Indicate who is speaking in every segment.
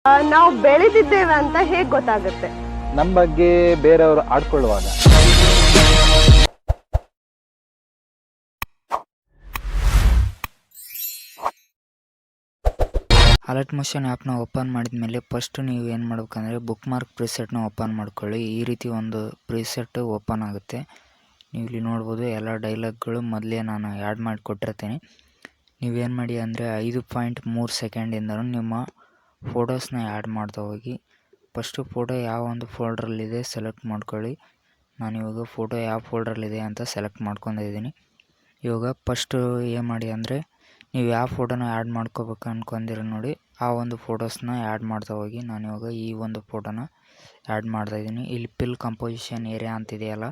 Speaker 1: ನಾವು ಬೆಳೆದಿದ್ದೇವೆ ಅಂತ ಹೇಗೆ ಗೊತ್ತಾಗುತ್ತೆ?
Speaker 2: ನಮ್ಮ ಬಗ್ಗೆ ಬೇರೆಯವರು ಆಡ್ಕೊಳ್ಳುವಾಗ.
Speaker 3: ಅಲರ್ಟ್ ಮೋಷನ್ ಆ್ಯಪ್ನ ಓಪನ್ ಮಾಡಿದ ಮೇಲೆ ಫಸ್ಟ್ ನೀವು ಏನು ಮಾಡ್ಬೇಕಂದ್ರೆ ಬುಕ್ ಮಾರ್ಕ್ ಪ್ರಿಸೆಟ್ನ ಓಪನ್ ಮಾಡ್ಕೊಳ್ಳಿ. ಈ ರೀತಿ ಒಂದು ಪ್ರಿಸೆಟ್ ಓಪನ್ ಆಗುತ್ತೆ. ನೀವು ಇಲ್ಲಿ ನೋಡ್ಬೋದು ಎಲ್ಲ ಡೈಲಾಗ್ಗಳು ಮೊದಲೇ ನಾನು ಆ್ಯಡ್ ಮಾಡಿ ಕೊಟ್ಟಿರ್ತೀನಿ. ನೀವೇನು ಮಾಡಿ ಅಂದರೆ 5.3 ಸೆಕೆಂಡಿಂದ ನಿಮ್ಮ ಫೋಟೋಸ್ನ ಆ್ಯಡ್ ಮಾಡ್ತಾ ಹೋಗಿ. ಫಸ್ಟು ಫೋಟೋ ಯಾವ ಒಂದು ಫೋಲ್ಡ್ರಲ್ಲಿದೆ ಸೆಲೆಕ್ಟ್ ಮಾಡ್ಕೊಳ್ಳಿ. ನಾನಿವಾಗ ಫೋಟೋ ಯಾವ ಫೋಲ್ಡ್ರಲ್ಲಿದೆ ಅಂತ ಸೆಲೆಕ್ಟ್ ಮಾಡ್ಕೊಂಡಿದ್ದೀನಿ. ಇವಾಗ ಫಸ್ಟು ಏನು ಮಾಡಿ ಅಂದರೆ ನೀವು ಯಾವ ಫೋಟೋನ ಆ್ಯಡ್ ಮಾಡ್ಕೋಬೇಕು ಅಂದ್ಕೊಂಡಿರೋ ನೋಡಿ ಆ ಒಂದು ಫೋಟೋಸ್ನ ಆ್ಯಡ್ ಮಾಡ್ತಾ ಹೋಗಿ. ನಾನಿವಾಗ ಈ ಒಂದು ಫೋಟೋನ ಆ್ಯಡ್ ಮಾಡ್ತಾಯಿದ್ದೀನಿ. ಇಲ್ಲಿ ಪಿಲ್ ಕಂಪೋಸಿಷನ್ ಏರಿಯಾ ಅಂತಿದೆಯಲ್ಲ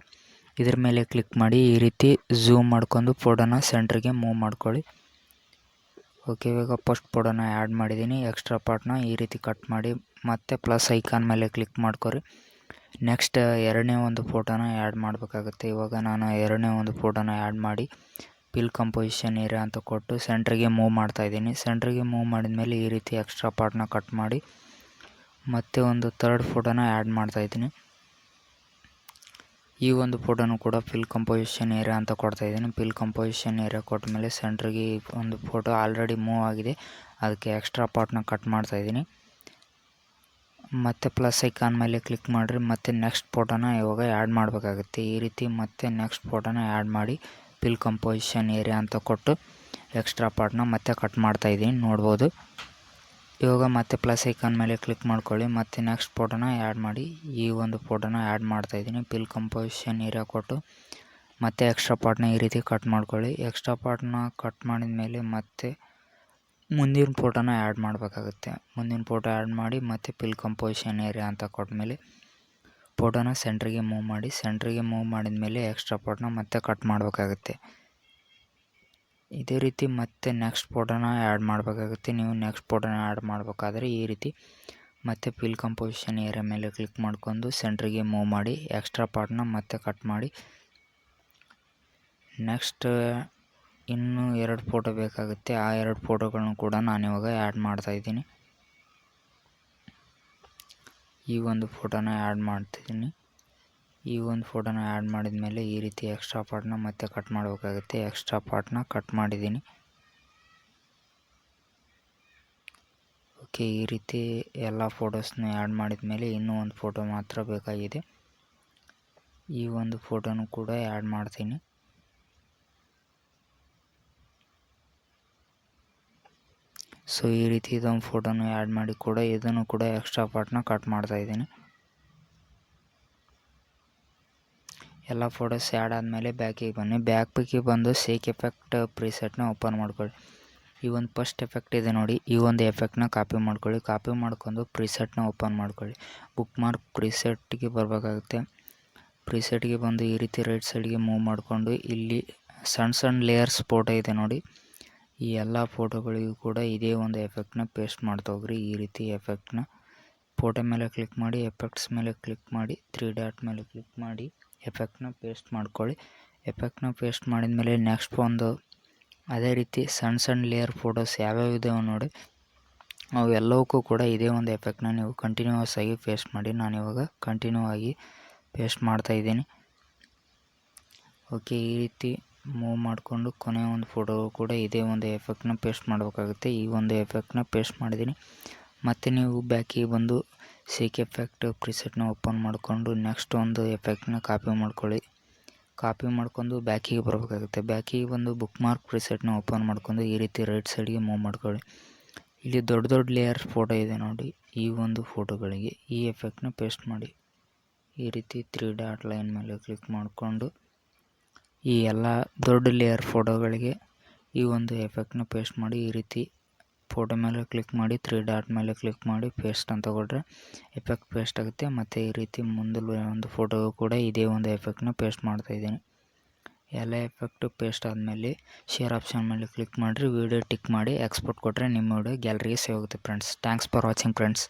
Speaker 3: ಇದ್ರ ಮೇಲೆ ಕ್ಲಿಕ್ ಮಾಡಿ ಈ ರೀತಿ ಝೂಮ್ ಮಾಡ್ಕೊಂಡು ಫೋಟೋನ ಸೆಂಟ್ರಿಗೆ ಮೂವ್ ಮಾಡ್ಕೊಳ್ಳಿ. ಓಕೆ, ಇವಾಗ ಫಸ್ಟ್ ಫೋಟೋನ ಆ್ಯಡ್ ಮಾಡಿದ್ದೀನಿ. ಎಕ್ಸ್ಟ್ರಾ ಪಾರ್ಟ್ನ ಈ ರೀತಿ ಕಟ್ ಮಾಡಿ ಮತ್ತೆ ಪ್ಲಸ್ ಐಕಾನ್ ಮೇಲೆ ಕ್ಲಿಕ್ ಮಾಡ್ಕೊರಿ. ನೆಕ್ಸ್ಟ್ ಎರಡನೇ ಒಂದು ಫೋಟೋನ ಆ್ಯಡ್ ಮಾಡಬೇಕಾಗುತ್ತೆ. ಇವಾಗ ನಾನು ಎರಡನೇ ಒಂದು ಫೋಟೋನ ಆ್ಯಡ್ ಮಾಡಿ ಪಿಲ್ ಕಂಪೋಸಿಷನ್ ಏರಿಯಾ ಅಂತ ಕೊಟ್ಟು ಸೆಂಟ್ರಿಗೆ ಮೂವ್ ಮಾಡ್ತಾಯಿದ್ದೀನಿ. ಸೆಂಟ್ರಿಗೆ ಮೂವ್ ಮಾಡಿದ ಮೇಲೆ ಈ ರೀತಿ ಎಕ್ಸ್ಟ್ರಾ ಪಾರ್ಟ್ನ ಕಟ್ ಮಾಡಿ ಮತ್ತೆ ಒಂದು ಥರ್ಡ್ ಫೋಟೋನ ಆ್ಯಡ್ ಮಾಡ್ತಾಯಿದ್ದೀನಿ. ಈ ಒಂದು ಫೋಟೋನು ಕೂಡ ಪಿಲ್ ಕಂಪೋಸಿಷನ್ ಏರಿಯಾ ಅಂತ ಕೊಡ್ತಾಯಿದ್ದೀನಿ. ಪಿಲ್ ಕಂಪೋಸಿಷನ್ ಏರಿಯಾ ಕೊಟ್ಟ ಮೇಲೆ ಸೆಂಟ್ರಿಗೆ ಒಂದು ಫೋಟೋ ಆಲ್ರೆಡಿ ಮೂವ್ ಆಗಿದೆ, ಅದಕ್ಕೆ ಎಕ್ಸ್ಟ್ರಾ ಪಾರ್ಟ್ನ ಕಟ್ ಮಾಡ್ತಾಯಿದ್ದೀನಿ. ಮತ್ತು ಪ್ಲಸ್ ಐಕಾನ್ ಮೇಲೆ ಕ್ಲಿಕ್ ಮಾಡಿರಿ. ಮತ್ತು ನೆಕ್ಸ್ಟ್ ಫೋಟೋನ ಇವಾಗ ಆ್ಯಡ್ ಮಾಡಬೇಕಾಗುತ್ತೆ. ಈ ರೀತಿ ಮತ್ತೆ ನೆಕ್ಸ್ಟ್ ಫೋಟೋನ ಆ್ಯಡ್ ಮಾಡಿ ಪಿಲ್ ಕಂಪೋಸಿಷನ್ ಏರಿಯಾ ಅಂತ ಕೊಟ್ಟು ಎಕ್ಸ್ಟ್ರಾ ಪಾರ್ಟ್ನ ಮತ್ತೆ ಕಟ್ ಮಾಡ್ತಾಯಿದ್ದೀನಿ, ನೋಡ್ಬೋದು. ಇವಾಗ ಮತ್ತೆ ಪ್ಲಸ್ ಐಕಾನ್ ಮೇಲೆ ಕ್ಲಿಕ್ ಮಾಡ್ಕೊಳ್ಳಿ. ಮತ್ತು ನೆಕ್ಸ್ಟ್ ಫೋಟೋನ ಆ್ಯಡ್ ಮಾಡಿ ಈ ಒಂದು ಫೋಟೋನ ಆ್ಯಡ್ ಮಾಡ್ತಾಯಿದ್ದೀನಿ. ಪಿಲ್ ಕಂಪೋಸಿಷನ್ ಏರಿಯಾ ಕೊಟ್ಟು ಮತ್ತೆ ಎಕ್ಸ್ಟ್ರಾ ಪಾರ್ಟ್ನ ಈ ರೀತಿ ಕಟ್ ಮಾಡ್ಕೊಳ್ಳಿ. ಎಕ್ಸ್ಟ್ರಾ ಪಾರ್ಟ್ನ ಕಟ್ ಮಾಡಿದ ಮೇಲೆ ಮತ್ತೆ ಮುಂದಿನ ಫೋಟೋನ ಆ್ಯಡ್ ಮಾಡಬೇಕಾಗುತ್ತೆ. ಮುಂದಿನ ಫೋಟೋ ಆ್ಯಡ್ ಮಾಡಿ ಮತ್ತೆ ಪಿಲ್ ಕಂಪೋಸಿಷನ್ ಏರಿಯಾ ಅಂತ ಕೊಟ್ಟಮೇಲೆ ಫೋಟೋನ ಸೆಂಟ್ರಿಗೆ ಮೂವ್ ಮಾಡಿ. ಸೆಂಟ್ರಿಗೆ ಮೂವ್ ಮಾಡಿದ ಮೇಲೆ ಎಕ್ಸ್ಟ್ರಾ ಪಾರ್ಟ್ನ ಮತ್ತೆ ಕಟ್ ಮಾಡಬೇಕಾಗುತ್ತೆ. ಇದೇ ರೀತಿ ಮತ್ತೆ ನೆಕ್ಸ್ಟ್ ಫೋಟೋನ ಆ್ಯಡ್ ಮಾಡಬೇಕಾಗುತ್ತೆ. ನೀವು ನೆಕ್ಸ್ಟ್ ಫೋಟೋನ ಆ್ಯಡ್ ಮಾಡಬೇಕಾದ್ರೆ ಈ ರೀತಿ ಮತ್ತೆ ಪಿಲ್ ಕಂಪೋಸಿಷನ್ ಏರಿಯಾ ಮೇಲೆ ಕ್ಲಿಕ್ ಮಾಡ್ಕೊಂಡು ಸೆಂಟ್ರಿಗೆ ಮೂವ್ ಮಾಡಿ ಎಕ್ಸ್ಟ್ರಾ ಪಾರ್ಟ್ನ ಮತ್ತೆ ಕಟ್ ಮಾಡಿ. ನೆಕ್ಸ್ಟ್ ಇನ್ನೂ 2 ಫೋಟೋ ಬೇಕಾಗುತ್ತೆ. ಆ 2 ಫೋಟೋಗಳನ್ನು ಕೂಡ ನಾನಿವಾಗ ಆ್ಯಡ್ ಮಾಡ್ತಾಯಿದ್ದೀನಿ. ಈ ಒಂದು ಫೋಟೋನ ಆ್ಯಡ್ ಮಾಡ್ತಿದ್ದೀನಿ. ಈ ಒಂದು ಫೋಟೋನ ಆ್ಯಡ್ ಮಾಡಿದ ಮೇಲೆ ಈ ರೀತಿ ಎಕ್ಸ್ಟ್ರಾ ಪಾರ್ಟ್ನ ಮತ್ತೆ ಕಟ್ ಮಾಡಬೇಕಾಗುತ್ತೆ. ಎಕ್ಸ್ಟ್ರಾ ಪಾರ್ಟ್ನ ಕಟ್ ಮಾಡಿದ್ದೀನಿ. ಓಕೆ, ಈ ರೀತಿ ಎಲ್ಲ ಫೋಟೋಸ್ನ ಆ್ಯಡ್ ಮಾಡಿದ ಮೇಲೆ ಇನ್ನೂ ಒಂದು ಫೋಟೋ ಮಾತ್ರ ಬೇಕಾಗಿದೆ. ಈ ಒಂದು ಫೋಟೋನು ಕೂಡ ಆ್ಯಡ್ ಮಾಡ್ತೀನಿ. ಸೊ ಈ ರೀತಿ ಇದೊಂದು ಫೋಟೋನು ಆ್ಯಡ್ ಮಾಡಿ ಕೂಡ ಇದನ್ನು ಕೂಡ ಎಕ್ಸ್ಟ್ರಾ ಪಾರ್ಟ್ನ ಕಟ್ ಮಾಡ್ತಾಯಿದ್ದೀನಿ. ಎಲ್ಲ ಫೋಟೋಸ್ ಆ್ಯಡ್ ಆದಮೇಲೆ ಬ್ಯಾಕಿಗೆ ಬನ್ನಿ. ಬ್ಯಾಕಿಗೆ ಬಂದು ಶೇಕ್ ಎಫೆಕ್ಟ್ ಪ್ರಿಸೆಟ್ನ ಓಪನ್ ಮಾಡ್ಕೊಳ್ಳಿ. ಈ ಒಂದು ಫಸ್ಟ್ ಎಫೆಕ್ಟ್ ಇದೆ ನೋಡಿ, ಈ ಒಂದು ಎಫೆಕ್ಟ್ನ ಕಾಪಿ ಮಾಡ್ಕೊಳ್ಳಿ. ಕಾಪಿ ಮಾಡ್ಕೊಂಡು ಪ್ರಿಸೆಟ್ನ ಓಪನ್ ಮಾಡ್ಕೊಳ್ಳಿ. ಬುಕ್ ಮಾರ್ಕ್ ಪ್ರಿಸೆಟ್ಗೆ ಬರಬೇಕಾಗುತ್ತೆ. ಪ್ರಿಸೆಟ್ಗೆ ಬಂದು ಈ ರೀತಿ ರೈಟ್ ಸೈಡ್ಗೆ ಮೂವ್ ಮಾಡಿಕೊಂಡು ಇಲ್ಲಿ ಸಣ್ಣ ಸಣ್ಣ ಲೇಯರ್ಸ್ ಫೋಟೋ ಇದೆ ನೋಡಿ, ಈ ಎಲ್ಲ ಫೋಟೋಗಳಿಗೂ ಕೂಡ ಇದೇ ಒಂದು ಎಫೆಕ್ಟ್ನ ಪೇಸ್ಟ್ ಮಾಡ್ತಾ ಹೋಗ್ರಿ. ಈ ರೀತಿ ಎಫೆಕ್ಟ್ನ ಫೋಟೋ ಮೇಲೆ ಕ್ಲಿಕ್ ಮಾಡಿ, ಎಫೆಕ್ಟ್ಸ್ ಮೇಲೆ ಕ್ಲಿಕ್ ಮಾಡಿ, 3 ಡಾಟ್ ಮೇಲೆ ಕ್ಲಿಕ್ ಮಾಡಿ ಎಫೆಕ್ಟ್ನ ಪೇಸ್ಟ್ ಮಾಡ್ಕೊಳ್ಳಿ. ಎಫೆಕ್ಟ್ನ ಪೇಸ್ಟ್ ಮಾಡಿದ ಮೇಲೆ ನೆಕ್ಸ್ಟ್ ಒಂದು ಅದೇ ರೀತಿ ಸಣ್ಣ ಸಣ್ಣ ಲೇಯರ್ ಫೋಟೋಸ್ ಯಾವ್ಯಾವ ಇದಾವೆ ನೋಡಿ ಅವೆಲ್ಲವಕ್ಕೂ ಕೂಡ ಇದೇ ಒಂದು ಎಫೆಕ್ಟ್ನ ನೀವು ಕಂಟಿನ್ಯೂಸ್ ಆಗಿ ಪೇಸ್ಟ್ ಮಾಡಿ. ನಾನಿವಾಗ ಕಂಟಿನ್ಯೂ ಆಗಿ ಪೇಸ್ಟ್ ಮಾಡ್ತಾಯಿದ್ದೀನಿ. ಓಕೆ, ಈ ರೀತಿ ಮೂವ್ ಮಾಡಿಕೊಂಡು ಕೊನೆಯ ಒಂದು ಫೋಟೋ ಕೂಡ ಇದೇ ಒಂದು ಎಫೆಕ್ಟ್ನ ಪೇಸ್ಟ್ ಮಾಡಬೇಕಾಗುತ್ತೆ. ಈ ಒಂದು ಎಫೆಕ್ಟ್ನ ಪೇಸ್ಟ್ ಮಾಡಿದ್ದೀನಿ. ಮತ್ತು ನೀವು ಬ್ಯಾಕಿಗೆ ಬಂದು ಶೇಕ್ ಎಫೆಕ್ಟ್ ಪ್ರಿಸೆಟ್ನ ಓಪನ್ ಮಾಡಿಕೊಂಡು ನೆಕ್ಸ್ಟ್ ಒಂದು ಎಫೆಕ್ಟ್ನ ಕಾಪಿ ಮಾಡ್ಕೊಳ್ಳಿ. ಕಾಪಿ ಮಾಡ್ಕೊಂಡು ಬ್ಯಾಕಿಗೆ ಬರಬೇಕಾಗುತ್ತೆ. ಬ್ಯಾಕಿಗೆ ಬಂದು ಬುಕ್ ಮಾರ್ಕ್ ಪ್ರಿಸೆಟ್ನ ಓಪನ್ ಮಾಡ್ಕೊಂಡು ಈ ರೀತಿ ರೈಟ್ ಸೈಡ್ಗೆ ಮೂವ್ ಮಾಡ್ಕೊಳ್ಳಿ. ಇಲ್ಲಿ ದೊಡ್ಡ ದೊಡ್ಡ ಲೇಯರ್ ಫೋಟೋ ಇದೆ ನೋಡಿ, ಈ ಒಂದು ಫೋಟೋಗಳಿಗೆ ಈ ಎಫೆಕ್ಟ್ನ ಪೇಸ್ಟ್ ಮಾಡಿ. ಈ ರೀತಿ 3 ಡಾಟ್ ಲೈನ್ ಮೇಲೆ ಕ್ಲಿಕ್ ಮಾಡಿಕೊಂಡು ಈ ಎಲ್ಲ ದೊಡ್ಡ ಲೇಯರ್ ಫೋಟೋಗಳಿಗೆ ಈ ಒಂದು ಎಫೆಕ್ಟ್ನ ಪೇಸ್ಟ್ ಮಾಡಿ. ಈ ರೀತಿ ಫೋಟೋ ಮೇಲೆ ಕ್ಲಿಕ್ ಮಾಡಿ 3 ಡಾಟ್ ಮೇಲೆ ಕ್ಲಿಕ್ ಮಾಡಿ ಪೇಸ್ಟ್ ಅಂತ ಕೊಟ್ಟರೆ ಎಫೆಕ್ಟ್ ಪೇಸ್ಟ್ ಆಗುತ್ತೆ. ಮತ್ತು ಈ ರೀತಿ ಮುಂದೆ ಒಂದು ಫೋಟೋಗೂ ಕೂಡ ಇದೇ ಒಂದು ಎಫೆಕ್ಟ್ನ ಪೇಸ್ಟ್ ಮಾಡ್ತಾಯಿದ್ದೀನಿ. ಎಲ್ಲ ಎಫೆಕ್ಟು ಪೇಸ್ಟ್ ಆದಮೇಲೆ ಶೇರ್ ಆಪ್ಷನ್ ಮೇಲೆ ಕ್ಲಿಕ್ ಮಾಡಿರಿ. ವಿಡಿಯೋ ಟಿಕ್ ಮಾಡಿ ಎಕ್ಸ್ಪೋರ್ಟ್ ಕೊಟ್ಟರೆ ನಿಮ್ಮ ವಿಡಿಯೋ ಗ್ಯಾಲರಿಗೆ ಸೇವ್ ಆಗುತ್ತೆ friends. Thanks for watching friends.